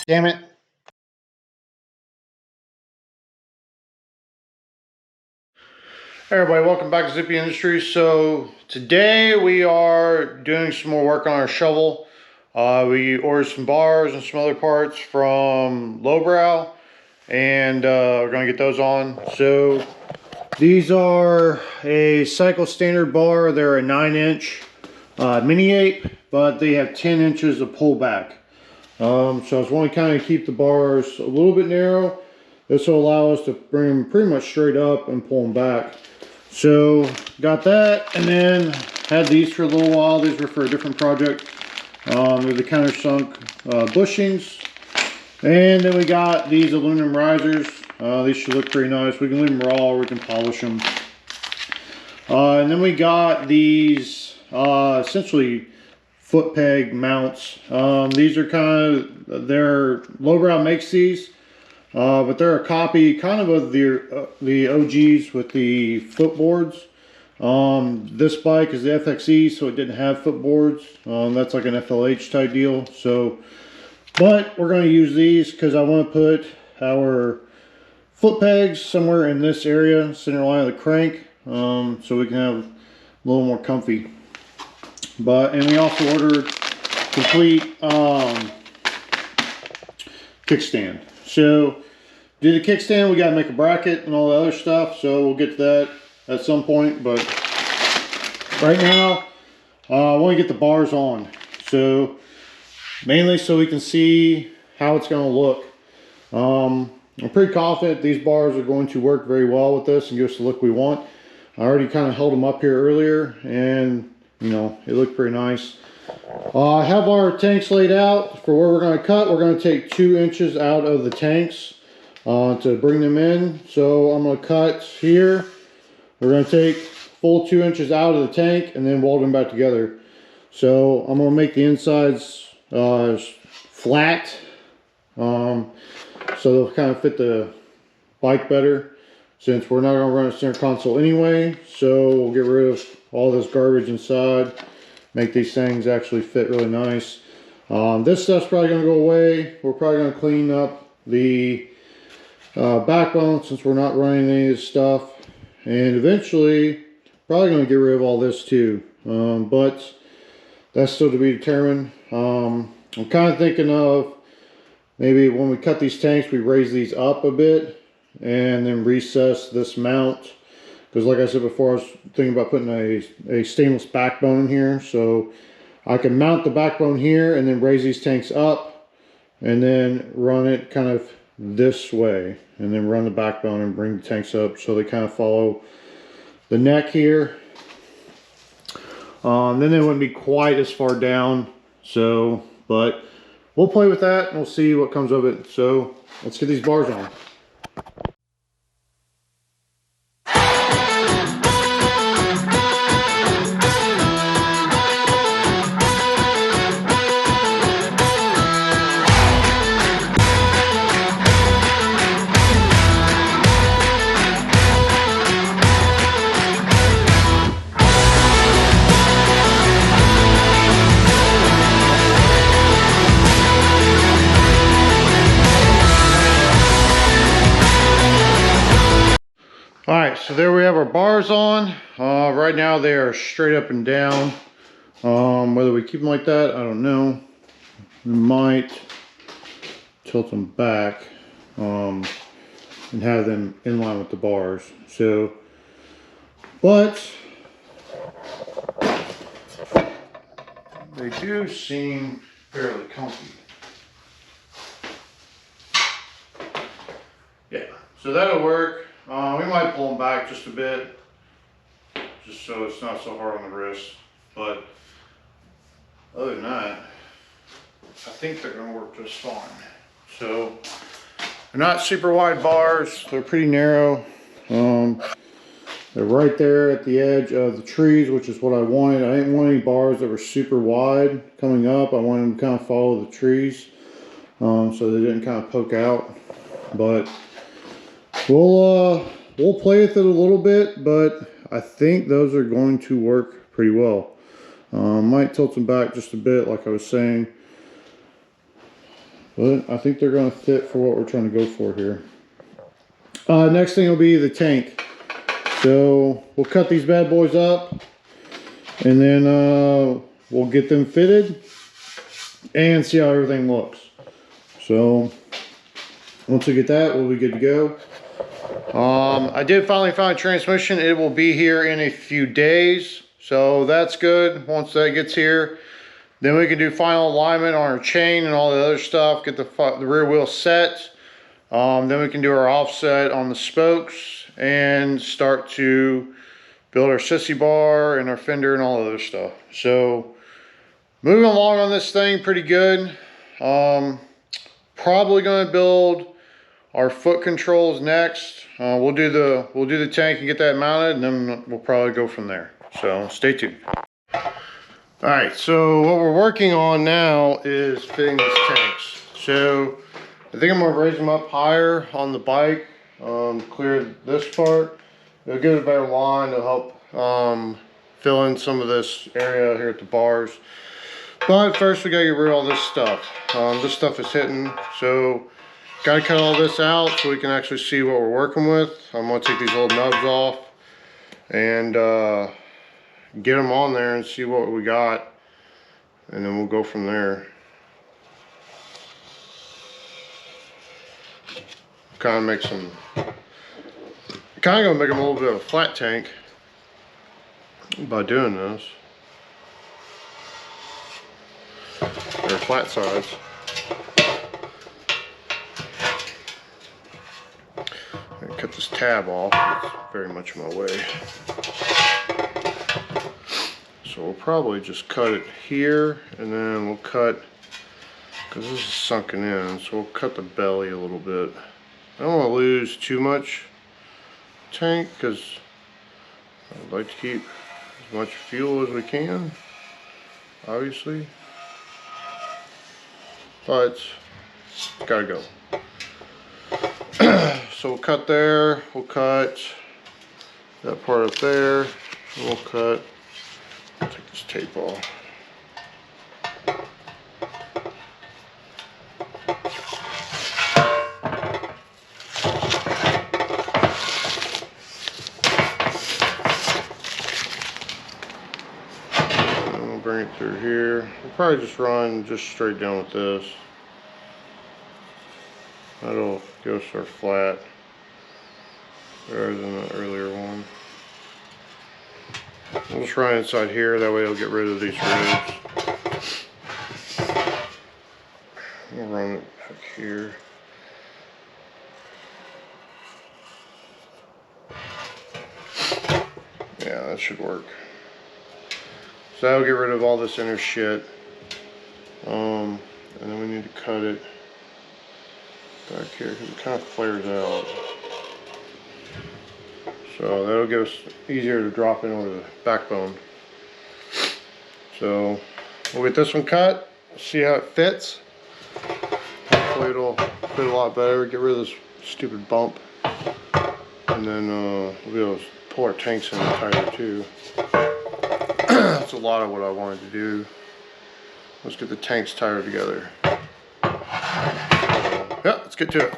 Damn it. Hey everybody, welcome back to Zippy Industries. So today we are doing some more work on our shovel. We ordered some bars and some other parts from Lowbrow, and we're going to get those on. So these are a cycle standard bar. They're a 9-inch mini ape, but they have 10 inches of pullback. So I just want to kind of keep the bars a little bit narrow. This will allow us to bring them pretty much straight up and pull them back. So got that, and then had these for a little while. These were for a different project. They're the countersunk bushings. And then we got these aluminum risers. These should look pretty nice. We can leave them raw or we can polish them. And then we got these essentially foot peg mounts. These are they're Lowbrow makes these, but they're a copy kind of the OGs with the footboards. This bike is the FXE, so it didn't have footboards. That's like an FLH type deal. So, but we're going to use these because I want to put our foot pegs somewhere in this area, center line of the crank, so we can have a little more comfy. And we also ordered complete kickstand. So do the kickstand, we got to make a bracket and all the other stuff, so we'll get to that at some point. But right now I want to get the bars on, so mainly so we can see how it's going to look. I'm pretty confident these bars are going to work very well with this and give us the look we want. I already kind of held them up here earlier, and you know, it looked pretty nice. I have our tanks laid out for where we're going to cut. We're going to take 2 inches out of the tanks to bring them in. So I'm going to cut here. We're going to take full 2 inches out of the tank and then weld them back together. So I'm going to make the insides flat, so they'll kind of fit the bike better, since we're not going to run a center console anyway. So we'll get rid of all this garbage inside, make these things actually fit really nice. This stuff's probably going to go away. We're probably going to clean up the backbone, since we're not running any of this stuff, and eventually probably going to get rid of all this too, but that's still to be determined. I'm kind of thinking of maybe when we cut these tanks, we raise these up a bit and then recess this mount. Because like I said before, I was thinking about putting a stainless backbone in here. So I can mount the backbone here and then raise these tanks up and then run it kind of this way. And then run the backbone and bring the tanks up so they kind of follow the neck here. Then they wouldn't be quite as far down. So, but we'll play with that and we'll see what comes of it. So let's get these bars on. Alright, so there we have our bars on. Right now they are straight up and down. Whether we keep them like that, I don't know. We might tilt them back and have them in line with the bars. So, but they do seem fairly comfy. Yeah, so that'll work. We might pull them back just a bit, just so it's not so hard on the wrist. But other than that, I think they're going to work just fine. So they're not super wide bars. They're pretty narrow. They're right there at the edge of the trees, which is what I wanted. I didn't want any bars that were super wide coming up. I wanted them to kind of follow the trees, so they didn't kind of poke out. But we'll play with it a little bit, but I think those are going to work pretty well. Might tilt them back just a bit, like I was saying. but I think they're going to fit for what we're trying to go for here. Next thing will be the tank. So we'll cut these bad boys up, and then we'll get them fitted and see how everything looks. So once we get that, we'll be good to go. I did finally find a transmission. It will be here in a few days, so that's good. Once that gets here, then we can do final alignment on our chain and all the other stuff, get the rear wheel set. Then we can do our offset on the spokes and start to build our sissy bar and our fender and all the other stuff. So moving along on this thing pretty good. Probably going to build our foot controls next. We'll do the tank and get that mounted, and then we'll probably go from there. So stay tuned. All right, so what we're working on now is fitting these tanks. So I think I'm gonna raise them up higher on the bike, clear this part. It'll give it a better line. It'll help fill in some of this area here at the bars. But first we gotta get rid of all this stuff. This stuff is hitting, so gotta cut all this out so we can actually see what we're working with. I'm gonna take these little nubs off and get them on there and see what we got, and then we'll go from there. Kind of make some, kind of gonna make them a little bit of a flat tank by doing this, or flat sides. I'm gonna cut this tab off, it's very much in my way. So we'll probably just cut it here, and then we'll cut, because this is sunken in, so we'll cut the belly a little bit. I don't want to lose too much tank because I'd like to keep as much fuel as we can, obviously, but it's gotta go. So we'll cut there, we'll cut that part up there, and we'll cut, take this tape off. Bring it through here. We'll probably just run just straight down with this. That'll go sort of flat rather than the earlier one. We'll just run inside here, that way it'll get rid of these ribs. We'll run it back here. Yeah, that should work. So that'll get rid of all this inner shit. And then we need to cut it back here because it kind of flares out. So that'll give us easier to drop in over the backbone. So we'll get this one cut, see how it fits. Hopefully it'll fit a lot better, get rid of this stupid bump. And then we'll be able to pull our tanks in tighter too. That's a lot of what I wanted to do. Let's get the tanks tighter together. Yeah, let's get to it.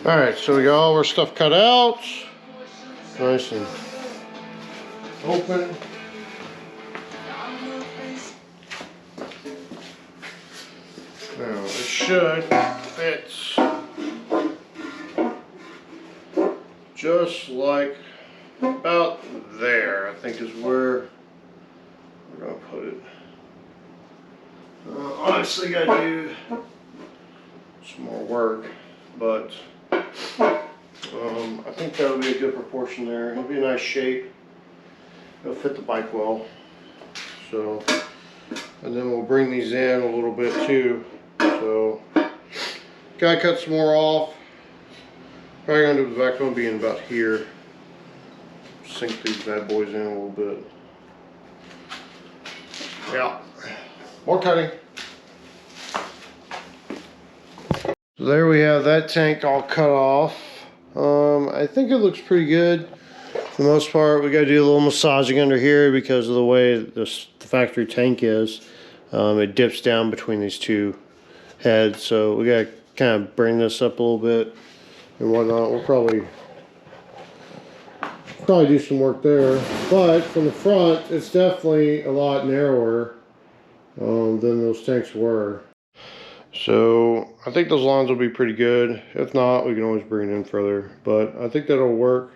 Alright, so we got all our stuff cut out. Nice and open. Now it should fit just like about there, I think is where we're going to put it. Honestly, got to do some more work, but I think that'll be a good proportion there. It'll be a nice shape. It'll fit the bike well. So, and then we'll bring these in a little bit too. So gotta cut some more off. Probably gonna do the backbone being about here. Sink these bad boys in a little bit. Yeah, more cutting. So there we have that tank all cut off. I think it looks pretty good. For the most part, we gotta do a little massaging under here because of the way the factory tank is. It dips down between these two heads, so we gotta kind of bring this up a little bit and whatnot. We'll probably do some work there, but from the front, it's definitely a lot narrower than those tanks were. So I think those lines will be pretty good. If not, we can always bring it in further, but I think that'll work.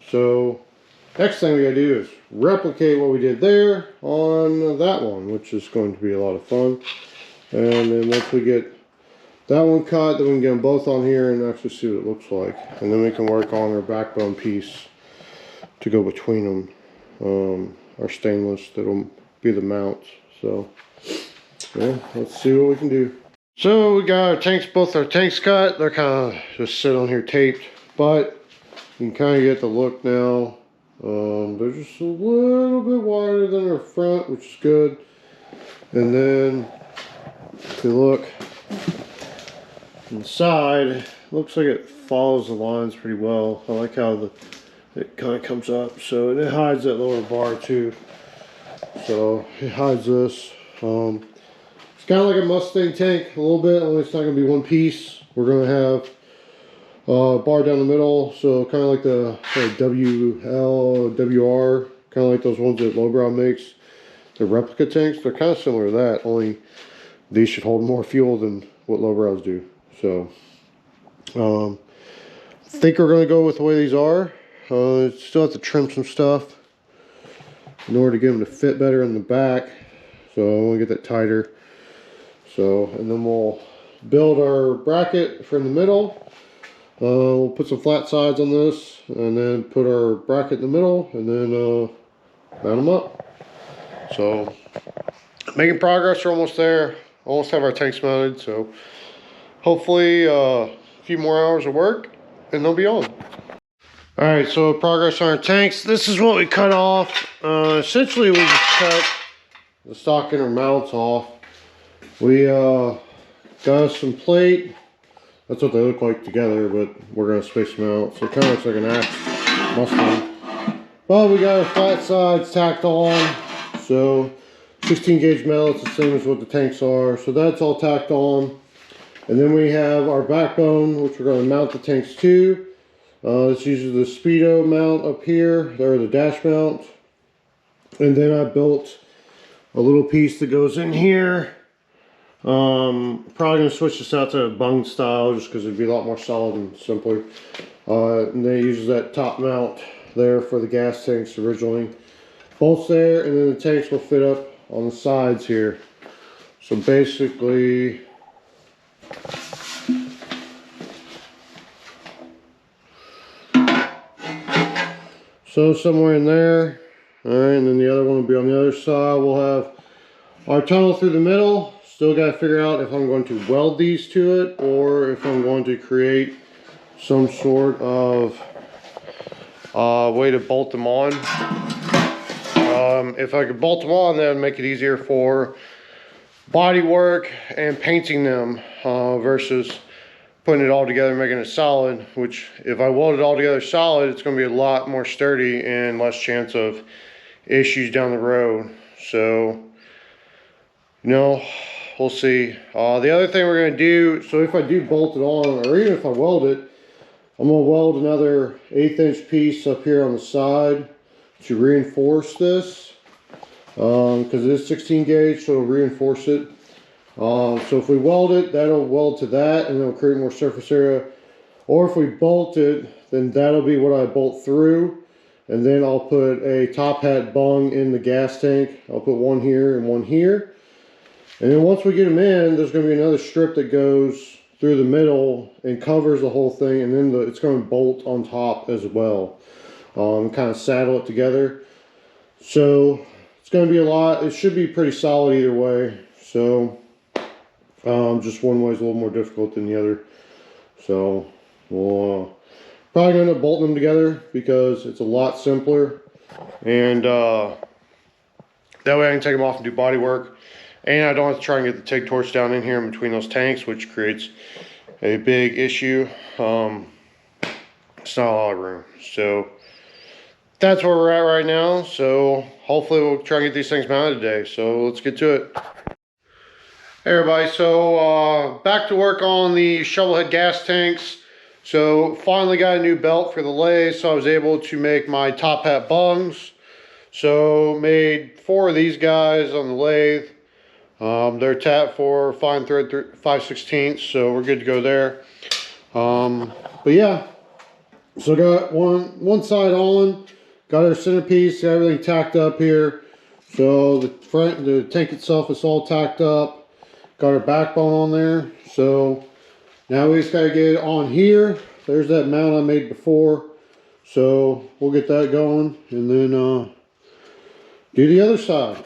So next thing we gotta do is replicate what we did there on that one, which is going to be a lot of fun. And then once we get that one cut, then we can get them both on here and actually see what it looks like. And then we can work on our backbone piece to go between them, our stainless, that'll be the mounts. So yeah, let's see what we can do. So we got our tanks, both our tanks cut. They're kind of just sit on here taped, but you can kind of get the look now. They're just a little bit wider than our front, which is good. And then if you look inside, looks like it follows the lines pretty well. I like how it kind of comes up, so and it hides that lower bar too. So it hides this. It's kind of like a Mustang tank a little bit, only it's not going to be one piece. We're going to have a bar down the middle, so kind of like the WL, WR, kind of like those ones that Lowbrow makes. The replica tanks, they're kind of similar to that, only these should hold more fuel than what Lowbrows do. So I think we're going to go with the way these are. Still have to trim some stuff in order to get them to fit better in the back, so I want to get that tighter. So, and then we'll build our bracket from the middle. We'll put some flat sides on this, and then put our bracket in the middle, and then mount them up. So making progress. We're almost there. Almost have our tanks mounted, so hopefully a few more hours of work and they'll be on. Alright, so progress on our tanks. This is what we cut off. Essentially we just cut the stock inner mounts off. We got some plate. That's what they look like together, but we're going to space them out. So it kind of looks like an axe Mustang. But we got our flat sides tacked on. So 16 gauge metal, it's the same as what the tanks are. So that's all tacked on. And then we have our backbone, which we're going to mount the tanks to. This uses the Speedo mount up here. There, the dash mount. And then I built a little piece that goes in here. Probably going to switch this out to a bung style just because it'd be a lot more solid and simpler. And then it uses that top mount there for the gas tanks originally. Bolts there, and then the tanks will fit up on the sides here. So basically, so somewhere in there. Alright, and then the other one will be on the other side. We'll have our tunnel through the middle. Still got to figure out if I'm going to weld these to it or if I'm going to create some sort of way to bolt them on. If I could bolt them on, that would make it easier for body work and painting them versus putting it all together and making it solid, which if I weld it all together solid, it's going to be a lot more sturdy and less chance of issues down the road. So, you know, we'll see. The other thing we're going to do, so if I do bolt it on, or even if I weld it, I'm going to weld another 1/8 inch piece up here on the side to reinforce this, because it is 16 gauge, so it'll reinforce it. So if we weld it, that'll weld to that and it'll create more surface area. Or if we bolt it, then that'll be what I bolt through, and then I'll put a top hat bung in the gas tank. I'll put one here and one here, and then once we get them in, there's going to be another strip that goes through the middle and covers the whole thing, and then it's going to bolt on top as well. Kind of saddle it together. So it's going to be a lot. It should be pretty solid either way. So Just one way is a little more difficult than the other. So we'll probably end up bolting them together because it's a lot simpler. And that way I can take them off and do body work. And I don't have to try and get the TIG torch down in here in between those tanks, which creates a big issue. It's not a lot of room. So that's where we're at right now. So hopefully we'll try and get these things mounted today. So let's get to it. Hey everybody, so back to work on the Shovelhead gas tanks. So finally got a new belt for the lathe, so I was able to make my top hat bungs. So made 4 of these guys on the lathe. They're tapped for fine thread 5/16, so we're good to go there. But yeah, so got one side on, got our centerpiece, got everything tacked up here. So the tank itself is all tacked up. Got our backbone on there. So now we just gotta get it on here. There's that mount I made before. So we'll get that going and then do the other side.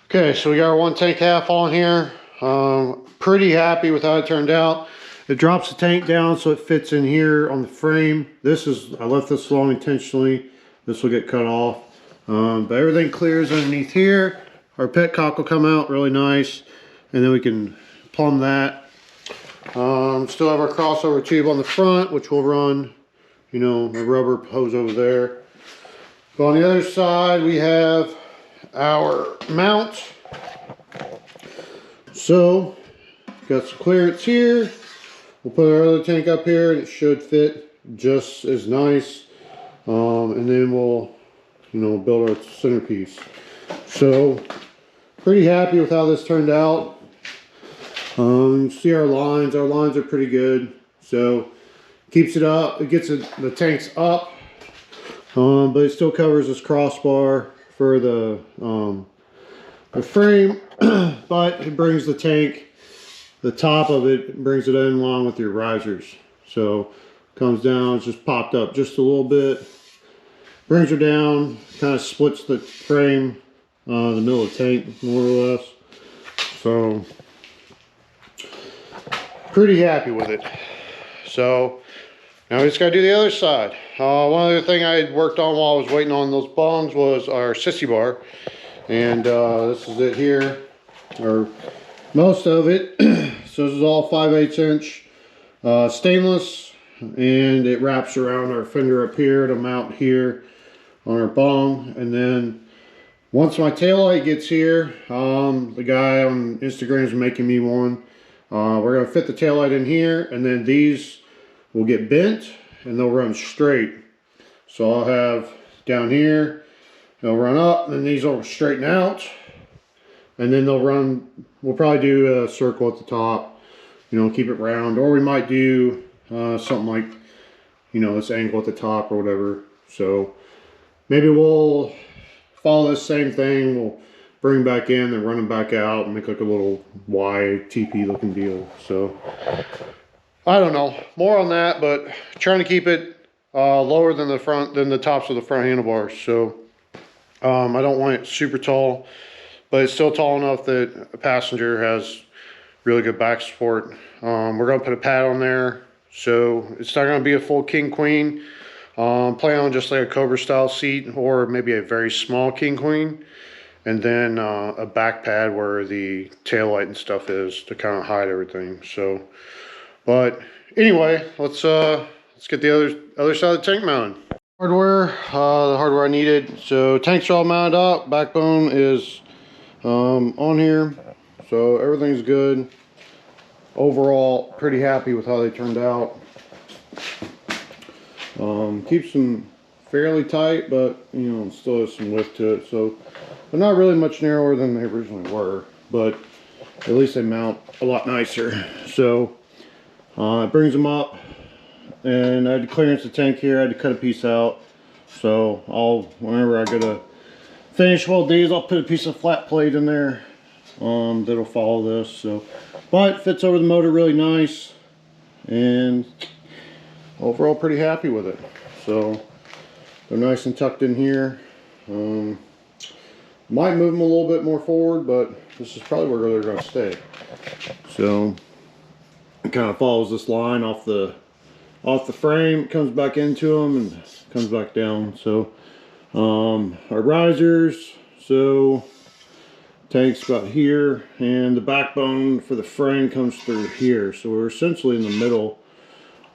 Okay, so we got our one tank half on here. Pretty happy with how it turned out. It drops the tank down so it fits in here on the frame. I left this long intentionally. This will get cut off. But everything clears underneath here. Our petcock will come out really nice, and then we can plumb that. Still have our crossover tube on the front, which will run, you know, the rubber hose over there. But on the other side, we have our mount. So, got some clearance here. We'll put our other tank up here, and it should fit just as nice. And then we'll, you know, build our centerpiece. So pretty happy with how this turned out. See our lines are pretty good, so keeps it up, it gets the tanks up, but it still covers this crossbar for the frame. But it brings the tank, the top of it brings it in along with your risers, so comes down, it's just popped up just a little bit. Brings her down, kind of splits the frame, the middle of the tank, more or less. So, pretty happy with it. So, now we just got to do the other side. One other thing I had worked on while I was waiting on those bungs was our sissy bar. And this is it here, or most of it. So this is all 5/8 inch stainless. And it wraps around our fender up here to mount here on our bung. And then once my taillight gets here, the guy on Instagram is making me one. We're going to fit the taillight in here, and then these will get bent and they'll run straight. So I'll have down here, they'll run up, and then these will straighten out, and then they'll run. We'll probably do a circle at the top, you know, keep it round, or we might do something like, you know, this angle at the top or whatever. So maybe we'll follow this same thing. We'll bring back in and run them back out and make like a little Y TP looking deal. So I don't know, more on that, but trying to keep it lower than the tops of the front handlebars. So I don't want it super tall, but it's still tall enough that a passenger has really good back support. We're gonna put a pad on there, so it's not gonna be a full king queen. Plan on just like a Cobra style seat, or maybe a very small king queen, and then a back pad where the tail light and stuff is to kind of hide everything. So, but anyway, let's get the other side of the tank mounted. Hardware, the hardware I needed. So tanks are all mounted up. Backbone is on here, so everything's good. Overall, pretty happy with how they turned out. Keeps them fairly tight, but you know, still has some width to it, so they're not really much narrower than they originally were, but at least they mount a lot nicer. So it brings them up, and I had to clearance the tank here. I had to cut a piece out, so whenever I go to finish weld these, I'll put a piece of flat plate in there that'll follow this. So, but fits over the motor really nice, and overall pretty happy with it. So they're nice and tucked in here. Might move them a little bit more forward, but this is probably where they're going to stay. So it kind of follows this line off the frame, comes back into them and comes back down. So our risers, so tank's about here, and the backbone for the frame comes through here. So we're essentially in the middle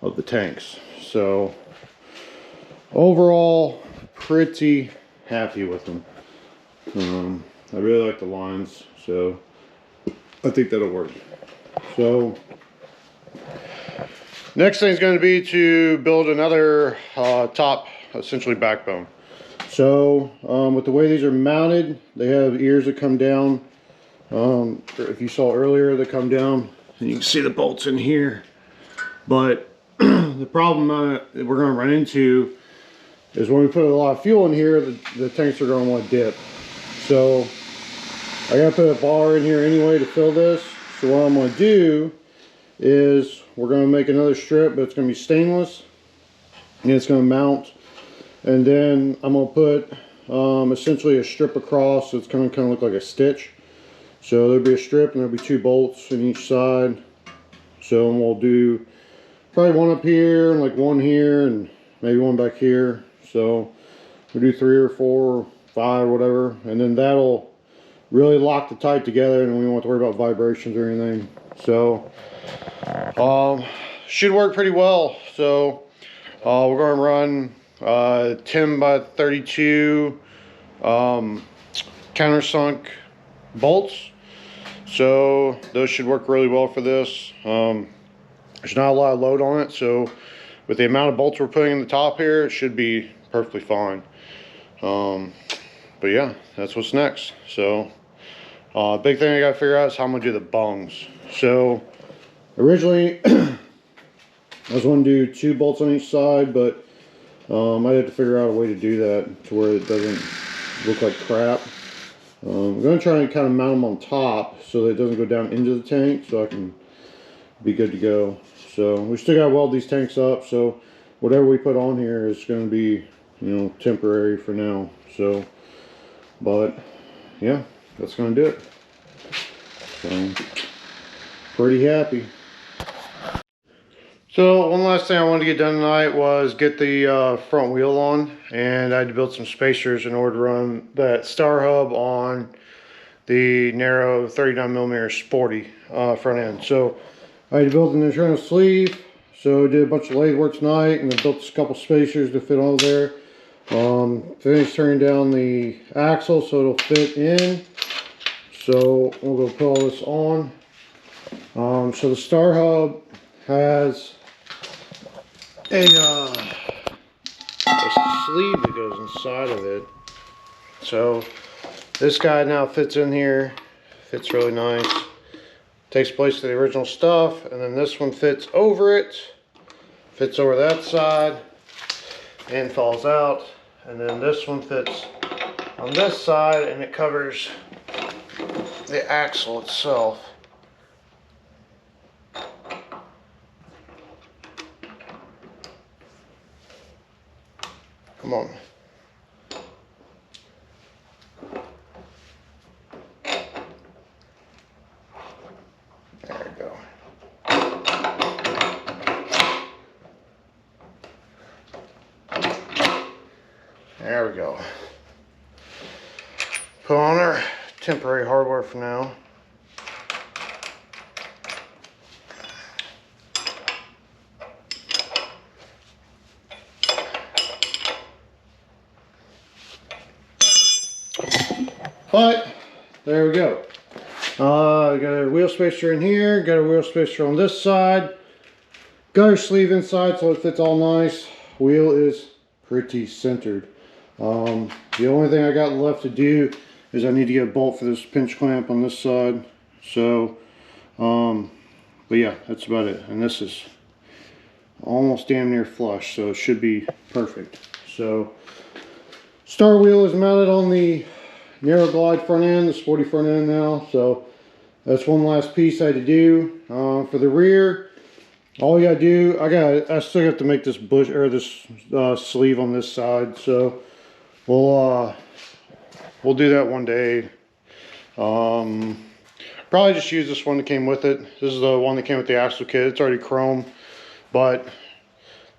of the tanks. So overall, pretty happy with them. I really like the lines, so I think that'll work. So next thing is going to be to build another top, essentially backbone. So with the way these are mounted, they have ears that come down. If you saw earlier, they come down, and you can see the bolts in here. But the problem that we're going to run into is when we put a lot of fuel in here, the tanks are going to want to dip. So I got to put a bar in here anyway to fill this. So what I'm going to do is we're going to make another strip, but it's going to be stainless, and it's going to mount. And then I'm going to put essentially a strip across, so it's going to kind of look like a stitch. So there'll be a strip and there'll be 2 bolts in each side. So we'll do probably one up here and like one here and maybe one back here. So we'll do 3 or 4 or 5, whatever, and then that'll really lock the tight together, and we won't have to worry about vibrations or anything. So should work pretty well. So we're going to run 10 by 32 countersunk bolts. So those should work really well for this. There's not a lot of load on it, so with the amount of bolts we're putting in the top here, it should be perfectly fine. But yeah, that's what's next. So big thing I gotta figure out is how I'm gonna do the bungs. So originally I was going to do 2 bolts on each side, but I had to figure out a way to do that to where it doesn't look like crap. I'm going to try and kind of mount them on top so that it doesn't go down into the tank, so I can be good to go. So we still got to weld these tanks up, so whatever we put on here is going to be, you know, temporary for now. So, but yeah, that's going to do it. So pretty happy. So one last thing I wanted to get done tonight was get the front wheel on, and I had to build some spacers in order to run that star hub on the narrow 39mm sporty front end. So I had to build an internal sleeve, so I did a bunch of lathe work tonight, and I built a couple spacers to fit all there. Finished turning down the axle so it'll fit in. So we'll go put all this on. So the star hub has a sleeve that goes inside of it. So this guy now fits in here, fits really nice, takes place to the original stuff, and then this one fits over it, fits over that side and falls out, and then this one fits on this side and it covers the axle itself. Come on. There we go. There we go. Put on our temporary hardware for now. But there we go. Got a wheel spacer in here, got a wheel spacer on this side, got our sleeve inside so it fits all nice. Wheel is pretty centered. The only thing I got left to do is I need to get a bolt for this pinch clamp on this side. So, but yeah, that's about it. And this is almost damn near flush, so it should be perfect. So, star wheel is mounted on the narrowglide front end, the sporty front end now. So that's one last piece I had to do. For the rear, all you gotta do, I still have to make this bush or this sleeve on this side. So we'll we'll do that one day. Probably just use this one that came with it. This is the one that came with the axle kit. It's already chrome, but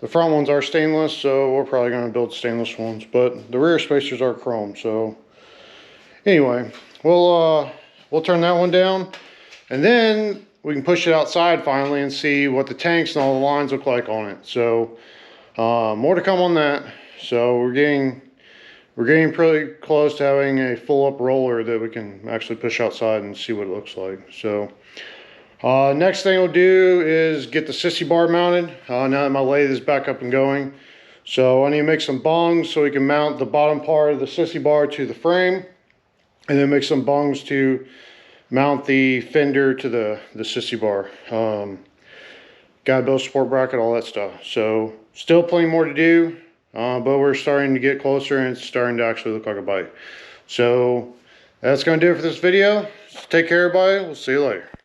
the front ones are stainless, so we're probably going to build stainless ones. But the rear spacers are chrome. So anyway, we'll turn that one down, and then we can push it outside finally and see what the tanks and all the lines look like on it. So more to come on that. So we're getting pretty close to having a full up roller that we can actually push outside and see what it looks like. So next thing we'll do is get the sissy bar mounted now that my lathe is back up and going. So I need to make some bungs so we can mount the bottom part of the sissy bar to the frame, and then make some bungs to mount the fender to the sissy bar. Got to build a support bracket, all that stuff. So still plenty more to do. But we're starting to get closer, and it's starting to actually look like a bike. So that's going to do it for this video. Take care, everybody. We'll see you later.